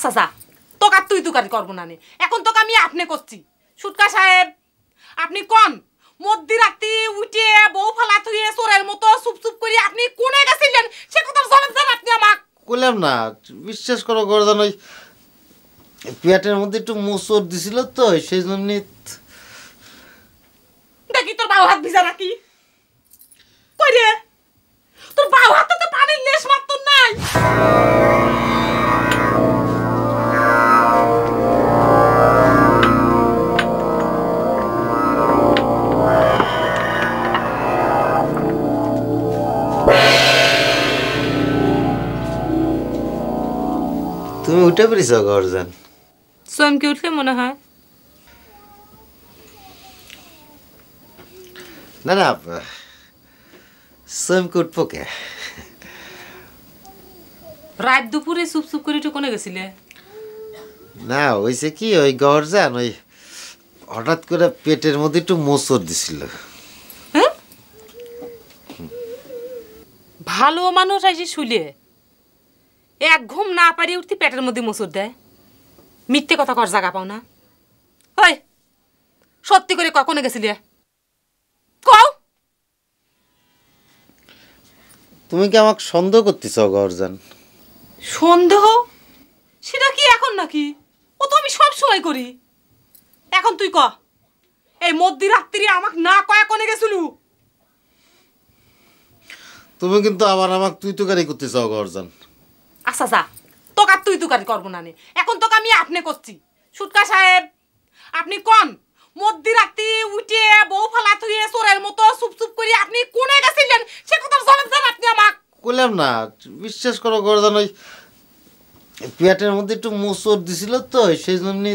আচ্ছা যা, তোকে আর তুই তুকারি করবো না নে। এখন তোকে আমি আপনি করছি। সুটকা সাহেব, আপনি কোন মধ্যরাতে উঠে বউ ফালা থুয়ে চোরের মতো চুপ চুপ করে আপনি কোনে গেছিলেন সে কথার জবাব দেন আপনি আমাকে। কইলাম না, বিশ্বাস করো গর্দান, ওই পেটের মধ্যে একটু মোচড় দিছিল তো সেই জন্য। দেখি তোর বাউ হাত ভিজা নাকি? কই রে, তোর বাউ হাতে তো পানির লেশ মাত্র নাই। তুমি উঠে পেরেছ গর্দান? চমকে উঠলে মনে হয়। না না, চমকে উঠবো কে? রাত দুপুরে চুপ চুপ করে একটু কোনে গেছিলে? না হয়েছে কি, ওই গর্দান ওই হঠাৎ করে পেটের মধ্যে একটু মোচড় দিছিল। হ্যাঁ, ভালো মানুষ আসি শুলে এক ঘুম না পারি উঠতে পেটের মধ্যে মোচড় দেয়। মিথ্যে কথা কর জায়গা পাও না। ওই সত্যি করে কখনো গেছিলি? কও। তুমি কি আমাকে সন্দেহ করতেছ গর্দান? সন্দেহ সেটা কি এখন নাকি? ও তো আমি সব সময় করি। এখন তুই ক, এই মধ্যরাত্রি আমাকে না কয়া কোনে গেছিলু? তুমি কিন্তু আবার আমাকে তুই তুকারি করতেছ গর্দান। আচ্ছা যা, তোকে আর তুই তুকারি করবো না নে। এখন তোকে আমি আপনি করছি। সুটকা সাহেব, আপনি কোন মধ্যরাত্রি উঠে বউ ফালা থুয়ে চোরের মতো চুপ চুপ করে আপনি কোনে গেছিলেন সে কথার জবাব দেন আপনি আমাকে। কইলাম না, বিশ্বাস করো গর্দান, ওই পেটের মধ্যে একটু মোচড় দিছিল তো সেই জন্য।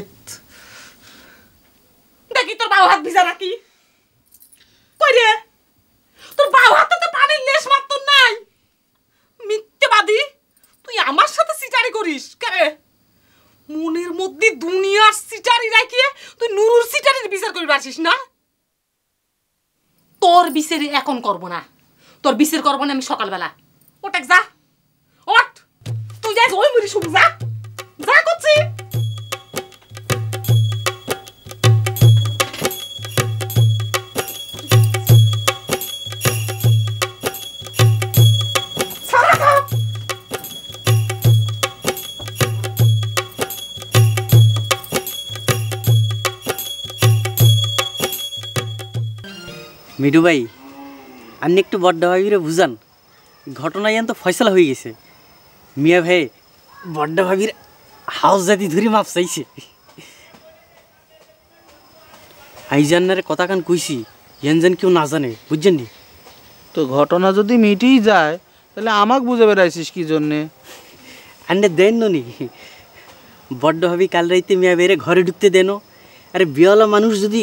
দেখি তোর বাউ হাত ভিজা নাকি? কই রে, তোর বাউ হাতে তো পানির লেশ মাত্র নাই। মিথ্যেবাদী, তুই আমার সাথে সিটারি করিস কেরে? মনের মধ্যে দুনিয়ার সিটারি রাখিয়ে তুই নুরুর সিটারির বিচার করি পারছিস না? তোর বিচার এখন করবো না, তোর বিচার করবো না আমি সকালবেলা। ওটাক যা, ওঠ, তুই যাই ওই মুড়ি শুক যা, যা করছি। মিঠু ভাই, আপনি একটু বড্ডা ভাবিরে বুঝান, ঘটনা ইয়ান তো ফয়সলা হয়ে গেছে। মিয়া ভাই বড্ডা ভাবির হাউস জাতি ধরে মাপ চাইছে। আইজান্নারে কথা কান কইছি, ইয়ান যেন কেউ না জানে, বুঝছেন নি? তো ঘটনা যদি মিটেই যায় তাহলে আমাকে বুঝে বেড়াইছিস কি জন্যে? আন্ডে দেন নি বড্ড ভাবি কাল রাইতে মিয়া ভাইরে ঘরে ঢুকতে দেন। আরে বিয়ালা মানুষ যদি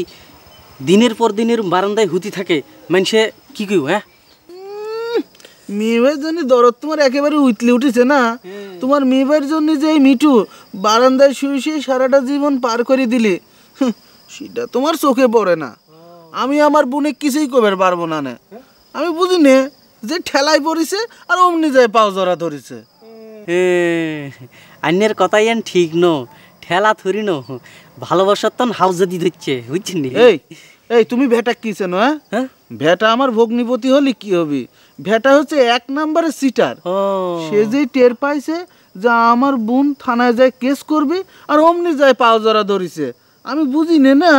দিনের পর দিনের বারান্দায় হুতি থাকে মানুষে কি কইব? হ্যাঁ, মেয়ে ভাইয়ের জন্য দরদ তোমার একেবারে উতলে উঠেছে না? তোমার মেয়ে ভাইয়ের জন্য যে এই মিঠু বারান্দায় শুয়ে শুয়ে সারাটা জীবন পার করে দিলে, সেটা তোমার চোখে পড়ে না। আমি আমার বোনে কিছুই কবার পারবো না। আমি বুঝি নে যে ঠেলাই পড়িছে আর অমনি যায় পাও জড়া ধরেছে। আন্যের কথাই আন ঠিক ন, ঠেলা থরি ন, ভালোবাসার তন হাউস জাতি ধরছে, বুঝছেন নি? এই এই তুমি ভেটা কি চেনো? হ্যাঁ, ভেটা আমার ভগ্নিপতি হলে কি হবে? ভেটা হচ্ছে এক নম্বরের সিটার। সে যে টের পাইছে যে আমার বোন থানায় যায় কেস করবে আর অমনি যায় পাও জড়া ধরিছে, আমি বুঝি নে না।